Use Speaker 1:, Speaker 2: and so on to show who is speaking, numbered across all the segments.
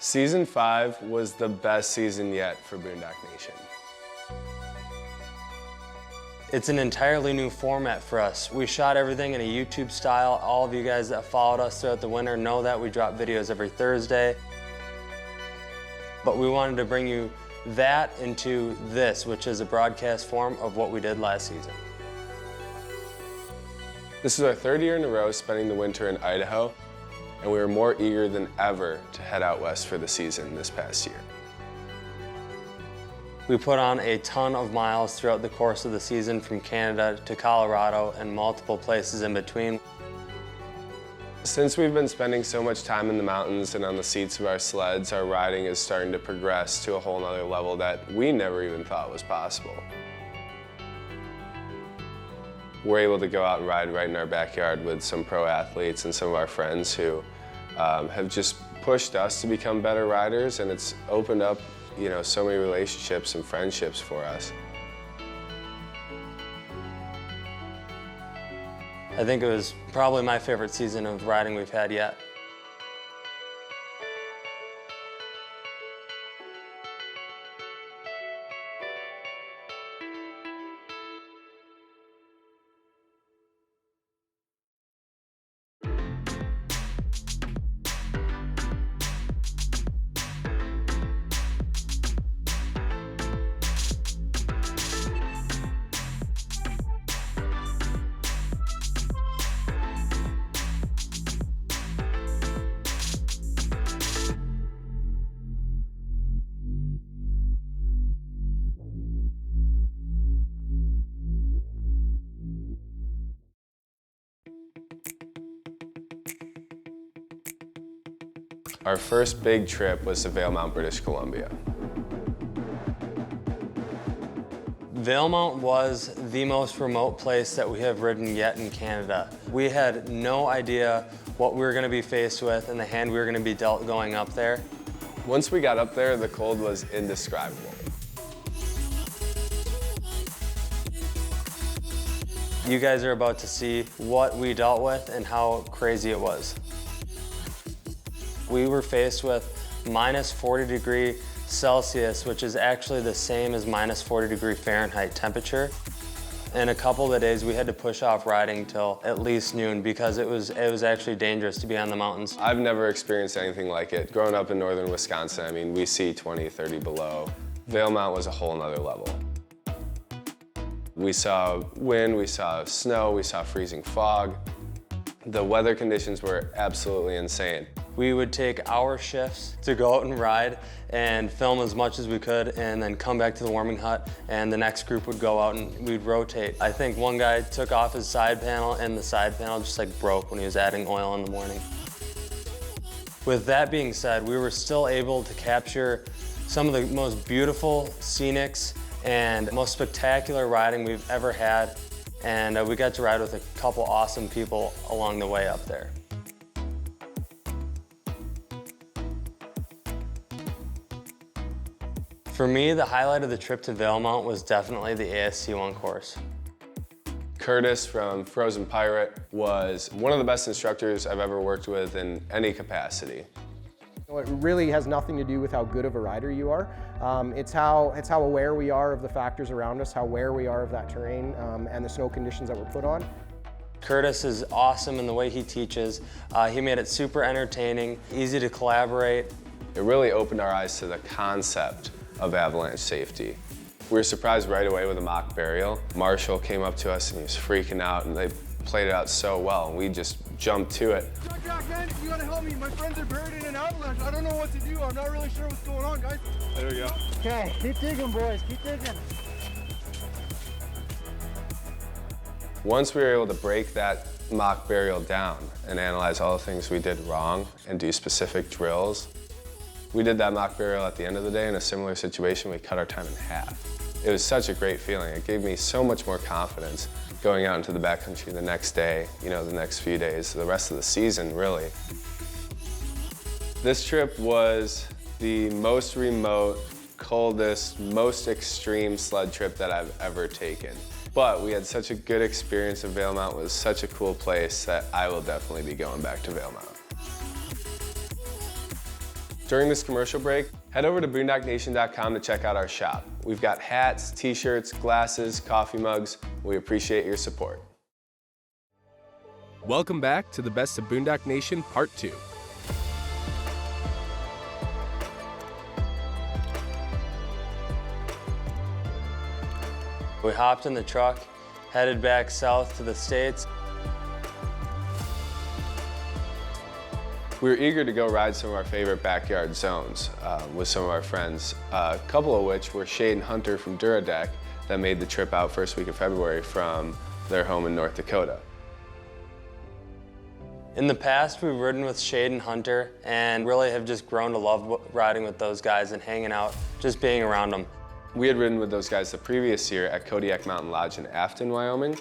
Speaker 1: Season 5 was the best season yet for Boondock Nation.
Speaker 2: It's an entirely new format for us. We shot everything in a YouTube style. All of you guys that followed us throughout the winter know that we drop videos every Thursday. But we wanted to bring you that into this, which is a broadcast form of what we did last season.
Speaker 1: This is our third year in a row spending the winter in Idaho, and we were more eager than ever to head out west for the season this past year.
Speaker 2: We put on a ton of miles throughout the course of the season, from Canada to Colorado and multiple places in between.
Speaker 1: Since we've been spending so much time in the mountains and on the seats of our sleds, our riding is starting to progress to a whole nother level that we never even thought was possible. We're able to go out and ride right in our backyard with some pro athletes and some of our friends who have just pushed us to become better riders, and it's opened up, so many relationships and friendships for us.
Speaker 2: I think it was probably my favorite season of riding we've had yet.
Speaker 1: Our first big trip was to Valemount, British Columbia.
Speaker 2: Valemount was the most remote place that we have ridden yet in Canada. We had no idea what we were going to be faced with and the hand we were going to be dealt going up there.
Speaker 1: Once we got up there, the cold was indescribable.
Speaker 2: You guys are about to see what we dealt with and how crazy it was. We were faced with minus 40 Celsius, which is actually the same as minus 40 Fahrenheit temperature. In a couple of days, we had to push off riding till at least noon because it was actually dangerous to be on the mountains.
Speaker 1: I've never experienced anything like it. Growing up in northern Wisconsin, we see 20, 30 below. Valemount was a whole nother level. We saw wind, we saw snow, we saw freezing fog. The weather conditions were absolutely insane.
Speaker 2: We would take hour shifts to go out and ride and film as much as we could, and then come back to the warming hut, and the next group would go out and we'd rotate. I think one guy took off his side panel, and the side panel just broke when he was adding oil in the morning. With that being said, we were still able to capture some of the most beautiful scenics and most spectacular riding we've ever had, and we got to ride with a couple awesome people along the way up there. For me, the highlight of the trip to Valemount was definitely the ASC1 course.
Speaker 1: Curtis from Frozen Pirate was one of the best instructors I've ever worked with in any capacity.
Speaker 3: It really has nothing to do with how good of a rider you are. It's how aware we are of the factors around us, how aware we are of that terrain and the snow conditions that we're put on.
Speaker 2: Curtis is awesome in the way he teaches. He made it super entertaining, easy to collaborate.
Speaker 1: It really opened our eyes to the concept of avalanche safety. We were surprised right away with a mock burial. Marshall came up to us and he was freaking out, and they played it out so well, and we just jumped to it.
Speaker 4: Jack, man, you gotta help me. My friends are buried in an avalanche. I don't know what to do. I'm not really sure what's going on, guys.
Speaker 1: There we go.
Speaker 4: Okay, keep digging, boys. Keep digging.
Speaker 1: Once we were able to break that mock burial down and analyze all the things we did wrong and do specific drills, we did that mock burial at the end of the day in a similar situation. We cut our time in half. It was such a great feeling. It gave me so much more confidence going out into the backcountry the next day, the next few days, the rest of the season, really. This trip was the most remote, coldest, most extreme sled trip that I've ever taken. But we had such a good experience at Valemount. It was such a cool place that I will definitely be going back to Valemount. During this commercial break, head over to boondocknation.com to check out our shop. We've got hats, t-shirts, glasses, coffee mugs. We appreciate your support.
Speaker 5: Welcome back to the Best of Boondock Nation Part 2.
Speaker 2: We hopped in the truck, headed back south to the States.
Speaker 1: We were eager to go ride some of our favorite backyard zones with some of our friends, a couple of which were Shade and Hunter from Duradeck that made the trip out first week of February from their home in North Dakota.
Speaker 2: In the past, we've ridden with Shade and Hunter and really have just grown to love riding with those guys and hanging out, just being around them.
Speaker 1: We had ridden with those guys the previous year at Kodiak Mountain Lodge in Afton, Wyoming.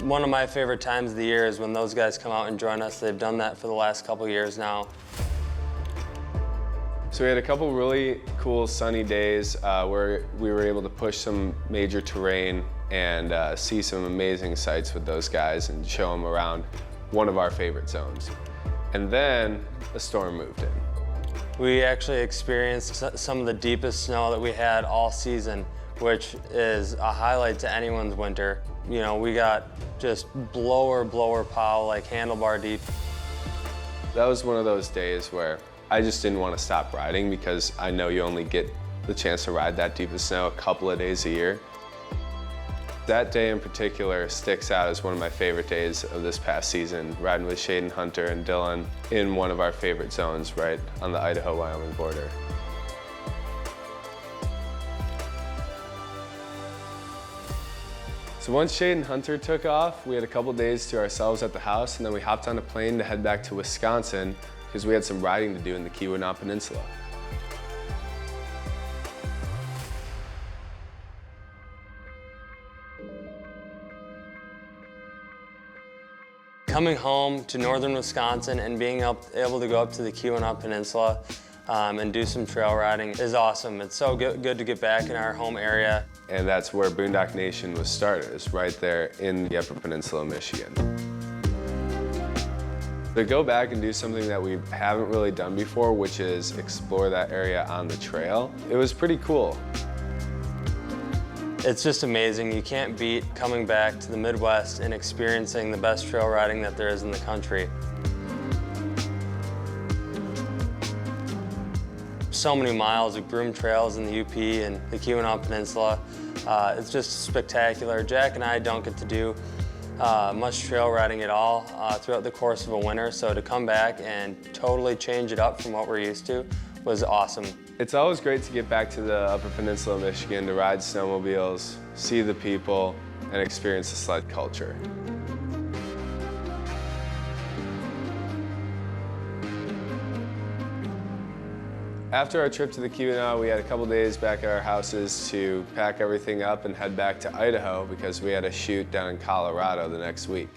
Speaker 2: One of my favorite times of the year is when those guys come out and join us. They've done that for the last couple years now.
Speaker 1: So we had a couple really cool sunny days where we were able to push some major terrain and see some amazing sights with those guys and show them around one of our favorite zones. And then a storm moved in.
Speaker 2: We actually experienced some of the deepest snow that we had all season, which is a highlight to anyone's winter. You know, we got just blower pow, like handlebar deep.
Speaker 1: That was one of those days where I just didn't want to stop riding because I know you only get the chance to ride that deep of snow a couple of days a year. That day in particular sticks out as one of my favorite days of this past season, riding with Shade and Hunter and Dylan in one of our favorite zones right on the Idaho-Wyoming border. So once Shade and Hunter took off, we had a couple days to ourselves at the house, and then we hopped on a plane to head back to Wisconsin because we had some riding to do in the Keweenaw Peninsula.
Speaker 2: Coming home to northern Wisconsin and being able to go up to the Keweenaw Peninsula and do some trail riding is awesome. It's so good to get back in our home area.
Speaker 1: And that's where Boondock Nation was started, is right there in the Upper Peninsula of Michigan. To go back and do something that we haven't really done before, which is explore that area on the trail, it was pretty cool.
Speaker 2: It's just amazing. You can't beat coming back to the Midwest and experiencing the best trail riding that there is in the country. So many miles of groomed trails in the UP and the Keweenaw Peninsula. It's just spectacular. Jack and I don't get to do much trail riding at all throughout the course of a winter, so to come back and totally change it up from what we're used to was awesome.
Speaker 1: It's always great to get back to the Upper Peninsula of Michigan to ride snowmobiles, see the people, and experience the sled culture. After our trip to the Keweenaw, we had a couple days back at our houses to pack everything up and head back to Idaho because we had a shoot down in Colorado the next week.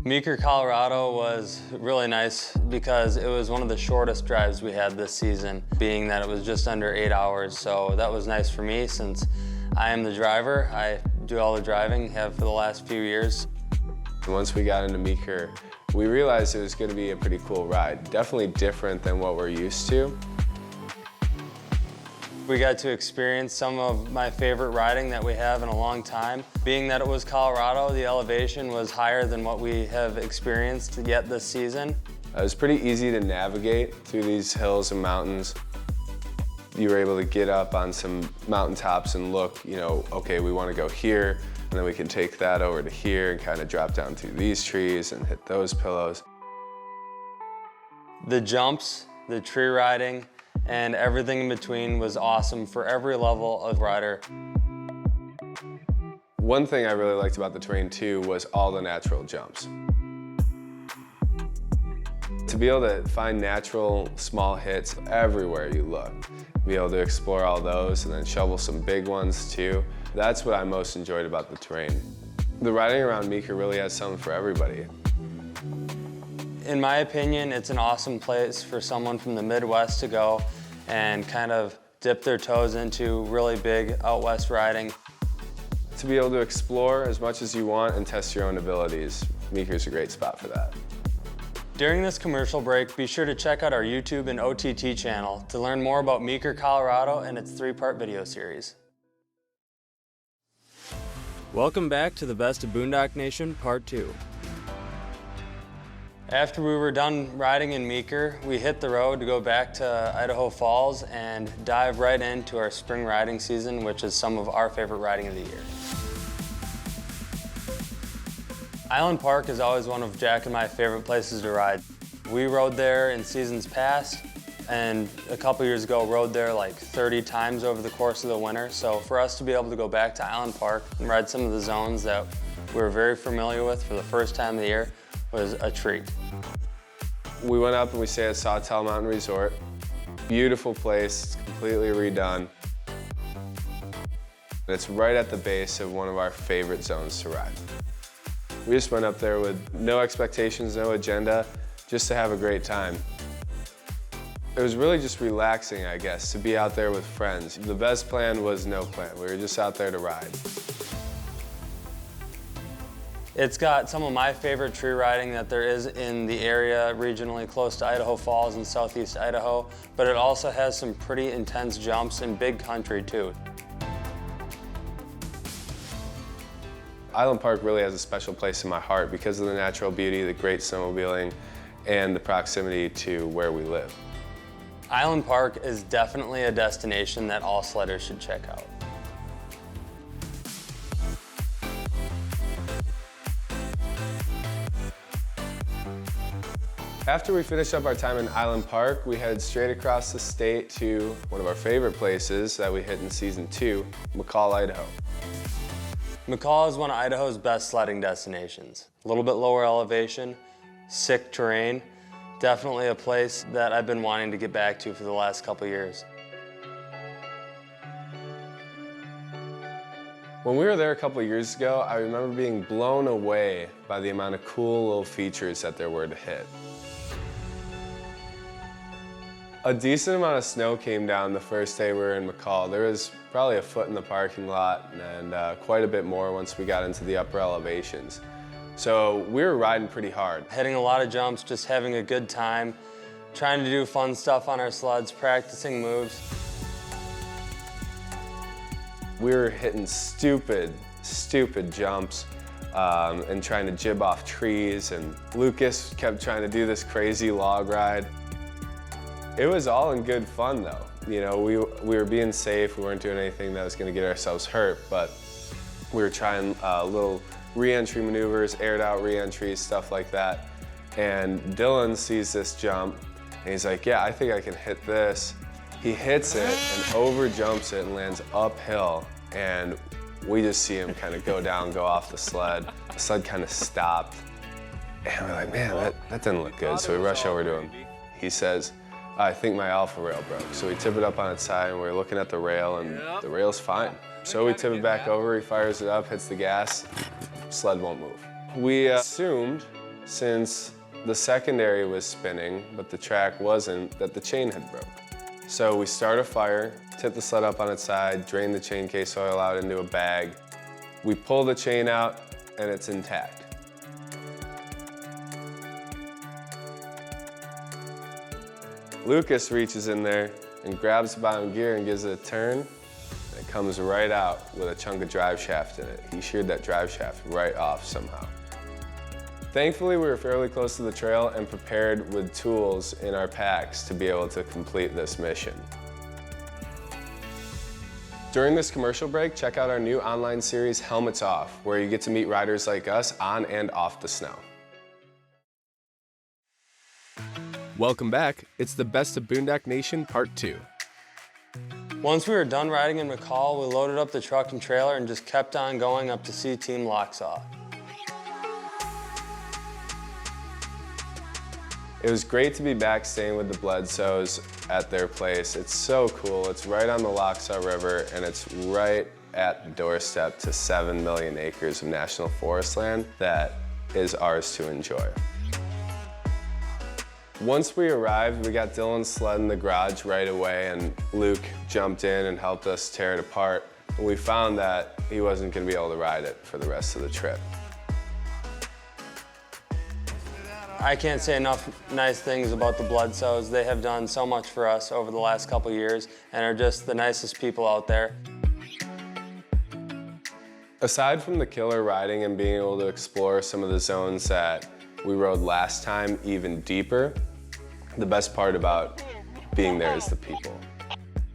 Speaker 2: Meeker, Colorado was really nice because it was one of the shortest drives we had this season, being that it was just under 8 hours. So that was nice for me since I am the driver. I do all the driving, have for the last few years.
Speaker 1: Once we got into Meeker, we realized it was going to be a pretty cool ride. Definitely different than what we're used to.
Speaker 2: We got to experience some of my favorite riding that we have in a long time. Being that it was Colorado, the elevation was higher than what we have experienced yet this season.
Speaker 1: It was pretty easy to navigate through these hills and mountains. You were able to get up on some mountaintops and look, okay, we want to go here, and then we can take that over to here and kind of drop down through these trees and hit those pillows.
Speaker 2: The jumps, the tree riding, and everything in between was awesome for every level of rider.
Speaker 1: One thing I really liked about the terrain too was all the natural jumps. To be able to find natural small hits everywhere you look, be able to explore all those and then shovel some big ones too, that's what I most enjoyed about the terrain. The riding around Meeker really has something for everybody.
Speaker 2: In my opinion, it's an awesome place for someone from the Midwest to go and kind of dip their toes into really big out west riding.
Speaker 1: to be able to explore as much as you want and test your own abilities, Meeker's a great spot for that.
Speaker 2: During this commercial break, be sure to check out our YouTube and OTT channel to learn more about Meeker, Colorado and its 3-part video series. Welcome back to the Best of Boondock Nation Part 2. After we were done riding in Meeker, we hit the road to go back to Idaho Falls and dive right into our spring riding season, which is some of our favorite riding of the year. Island Park is always one of Jack and my favorite places to ride. We rode there in seasons past, and a couple years ago rode there like 30 times over the course of the winter. So for us to be able to go back to Island Park and ride some of the zones that we were very familiar with for the first time of the year was a treat.
Speaker 1: We went up and we stayed at Sawtell Mountain Resort. Beautiful place, it's completely redone. It's right at the base of one of our favorite zones to ride. We just went up there with no expectations, no agenda, just to have a great time. It was really just relaxing, I guess, to be out there with friends. The best plan was no plan. We were just out there to ride.
Speaker 2: It's got some of my favorite tree riding that there is in the area regionally close to Idaho Falls in southeast Idaho, but it also has some pretty intense jumps in big country too.
Speaker 1: Island Park really has a special place in my heart because of the natural beauty, the great snowmobiling, and the proximity to where we live.
Speaker 2: Island Park is definitely a destination that all sledders should check out.
Speaker 1: After we finished up our time in Island Park, we headed straight across the state to one of our favorite places that we hit in season 2, McCall, Idaho.
Speaker 2: McCall is one of Idaho's best sledding destinations. A little bit lower elevation, sick terrain, definitely a place that I've been wanting to get back to for the last couple years.
Speaker 1: When we were there a couple years ago, I remember being blown away by the amount of cool little features that there were to hit. A decent amount of snow came down the first day we were in McCall. There was probably a foot in the parking lot and quite a bit more once we got into the upper elevations. So we were riding pretty hard.
Speaker 2: Hitting a lot of jumps, just having a good time, trying to do fun stuff on our sleds, practicing moves.
Speaker 1: We were hitting stupid jumps and trying to jib off trees, and Lucas kept trying to do this crazy log ride. It was all in good fun though. You know, we were being safe, we weren't doing anything that was gonna get ourselves hurt, but we were trying little re-entry maneuvers, aired out re-entries, stuff like that. And Dylan sees this jump and he's like, yeah, I think I can hit this. He hits it and over jumps it and lands uphill, and we just see him kind of go down, go off the sled. The sled kind of stopped. And we're like, man, that didn't look good. So we rush over to him. He says, I think my alpha rail broke. So we tip it up on its side and we're looking at the rail and the rail's fine. So we tip it back over, he fires it up, hits the gas, sled won't move. We assumed, since the secondary was spinning, but the track wasn't, that the chain had broke. So we start a fire, tip the sled up on its side, drain the chain case oil out into a bag. We pull the chain out and it's intact. Lucas reaches in there and grabs the bottom gear and gives it a turn. It comes right out with a chunk of drive shaft in it. He sheared that drive shaft right off somehow. Thankfully, we were fairly close to the trail and prepared with tools in our packs to be able to complete this mission. During this commercial break, check out our new online series, Helmets Off, where you get to meet riders like us on and off the snow.
Speaker 5: Welcome back. It's the Best of Boondock Nation Part 2.
Speaker 2: Once we were done riding in McCall, we loaded up the truck and trailer and just kept on going up to see Team Locksaw.
Speaker 1: It was great to be back staying with the Bledsoes at their place. It's so cool. It's right on the Locksaw River and it's right at the doorstep to 7 million acres of national forest land that is ours to enjoy. Once we arrived, we got Dylan's sled in the garage right away and Luke jumped in and helped us tear it apart. We found that he wasn't going to be able to ride it for the rest of the trip.
Speaker 2: I can't say enough nice things about the Bledsoes. They have done so much for us over the last couple years and are just the nicest people out there.
Speaker 1: Aside from the killer riding and being able to explore some of the zones that we rode last time even deeper, the best part about being there is the people.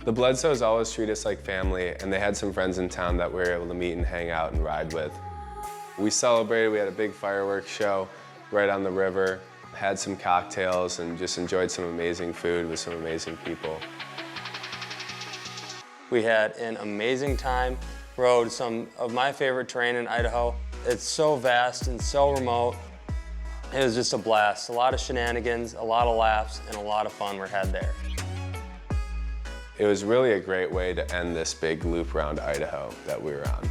Speaker 1: The Bledsoes always treat us like family, and they had some friends in town that we were able to meet and hang out and ride with. We celebrated, we had a big fireworks show right on the river, had some cocktails, and just enjoyed some amazing food with some amazing people.
Speaker 2: We had an amazing time, rode some of my favorite terrain in Idaho. It's so vast and so remote. It was just a blast. A lot of shenanigans, a lot of laughs, and a lot of fun were had there.
Speaker 1: It was really a great way to end this big loop around Idaho that we were on.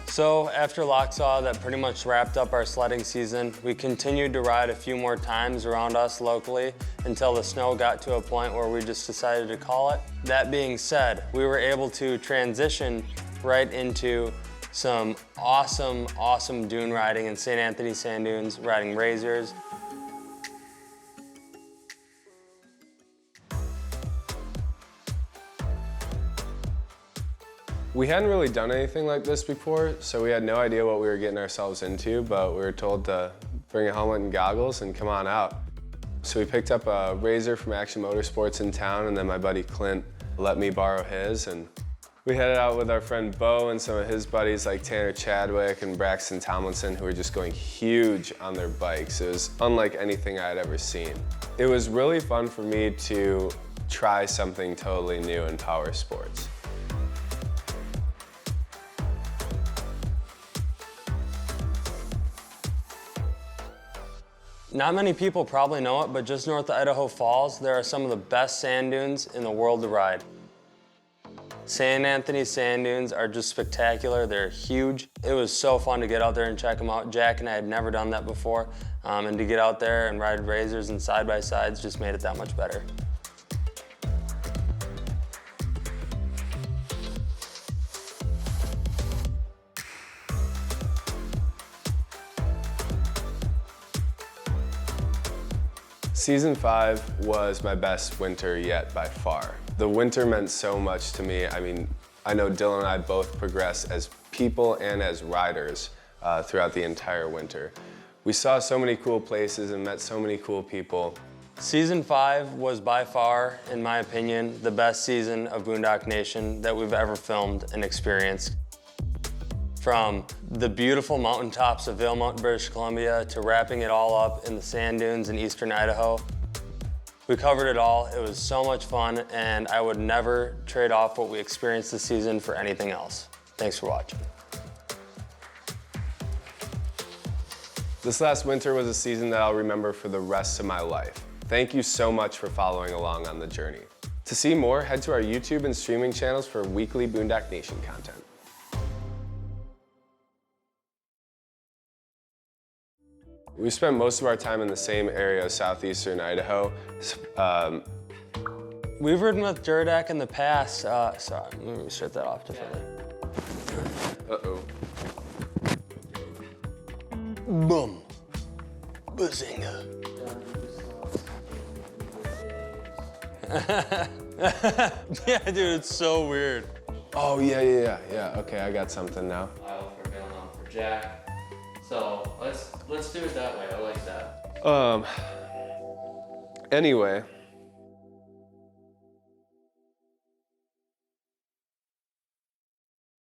Speaker 2: So after Locksaw, that pretty much wrapped up our sledding season. We continued to ride a few more times around us locally until the snow got to a point where we just decided to call it. That being said, we were able to transition right into some awesome, awesome dune riding in St. Anthony Sand Dunes, riding razors.
Speaker 1: We hadn't really done anything like this before, so we had no idea what we were getting ourselves into, but we were told to bring a helmet and goggles and come on out. So we picked up a razor from Action Motorsports in town, and then my buddy Clint let me borrow his, and we headed out with our friend Bo and some of his buddies like Tanner Chadwick and Braxton Tomlinson, who were just going huge on their bikes. It was unlike anything I had ever seen. It was really fun for me to try something totally new in power sports.
Speaker 2: Not many people probably know it, but just north of Idaho Falls, there are some of the best sand dunes in the world to ride. St. Anthony Sand Dunes are just spectacular. They're huge. It was so fun to get out there and check them out. Jack and I had never done that before, and to get out there and ride razors and side-by-sides just made it that much better.
Speaker 1: Season 5 was my best winter yet by far. The winter meant so much to me. I mean, I know Dylan and I both progressed as people and as riders throughout the entire winter. We saw so many cool places and met so many cool people.
Speaker 2: Season 5 was by far, in my opinion, the best season of Boondock Nation that we've ever filmed and experienced. From the beautiful mountaintops of Valemount, British Columbia, to wrapping it all up in the sand dunes in eastern Idaho. We covered it all. It was so much fun, and I would never trade off what we experienced this season for anything else. Thanks for watching.
Speaker 1: This last winter was a season that I'll remember for the rest of my life. Thank you so much for following along on the journey. To see more, head to our YouTube and streaming channels for weekly Boondock Nation content. We spent most of our time in the same area of southeastern Idaho.
Speaker 2: We've ridden with Jurdak in the past. Sorry, let me start that off differently.
Speaker 1: Uh-oh.
Speaker 2: Boom. Bazinga. Yeah, dude, it's so weird.
Speaker 1: Oh, yeah. Okay, I got something now.
Speaker 2: Kyle for Valemount for Jack. So let's do it that way. I like that.
Speaker 1: Anyway,